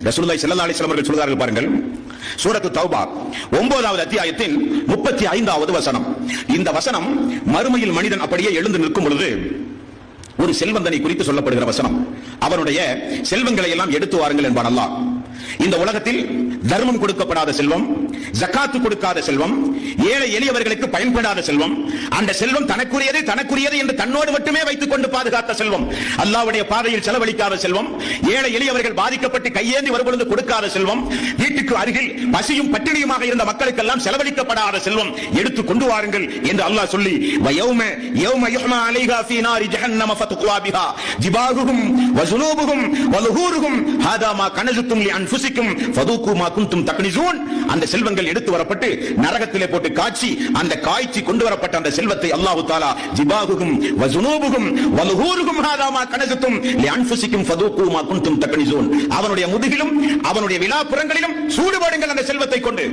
ரசூலுல்லாஹி ஸல்லல்லாஹு அலைஹி வஸல்லம் அவர்கள் சொல்கிறார்கள் பாருங்கள், சூரத்து தௌபா 9வது அத்தியாயத்தின் 35வது வசனம். இந்த வசனம் மறுமையில் மனிதன் அப்படியே எழுந்து நிற்கும் பொழுது ஒரு செல்வந்தனை குறித்து சொல்லப்படுகிற வசனம். அவனுடைய செல்வங்களை எல்லாம் எடுத்து வாருங்கள் என்பான் அல்லாஹ். இந்த உலகத்தில் தர்மம் கொடுக்கப்படாத செல்வம், ஜகாத்து கொடுக்காத செல்வம், ஏழை எளியவர்களுக்கு பயன்படாத செல்வம், அந்த செல்வம் தனக்குரியது என்று தன்னோடு மட்டுமே வைத்துக் கொண்டு பாதுகாத்த செல்வம், அல்லாஹ்வுடைய பாதையில் செலவழிக்காத செல்வம், ஏழை எளியவர்கள் பாதிக்கப்பட்டு கையேந்தி வரும்பொழுது கொடுக்காத செல்வம், வீட்டுக்கு அருகில் பசியும் பட்டினியுமாக இருந்த மக்களுக்கெல்லாம் செலவழிக்கப்படாத செல்வம் எடுத்து கொண்டு வாருங்கள் என்று அல்லாஹ் சொல்லி, யௌம யுஹ்மா அலைஹா ஃபீ நாரி ஜஹன்னம ஃபதுக்வா பிஹா ஜிபாஹுஹும் வஸுனூபுஹும் வலுஹூருஹும் ஹாதா மா கனஸுத்தும் லிஅன்ஃபுஸிக்கும் ஃபதூகு மா குன்தும் தக்னிஸூன். அந்த செல்வங்கள் எடுத்து வரப்பட்டு நரகத்திலே போட்டு காய்ச்சி, அந்த காய்ச்சி கொண்டு வரப்பட்ட அந்த செல்வத்தை அல்லாஹ் தஆலா ஜிபாஹுஹும் வஸுனூபுஹும் வலுஹூருஹும் ஹாதா மா கனஸுத்தும் லிஅன்ஃபுஸிக்கும் ஃபதூகு மா குன்தும் தக்னிஸூன். அவனுடைய முதுகிலும் அவனுடைய விலாப்புறங்களிலும் சூடு போடுங்கள் அந்த செல்வத்தை கொண்டு.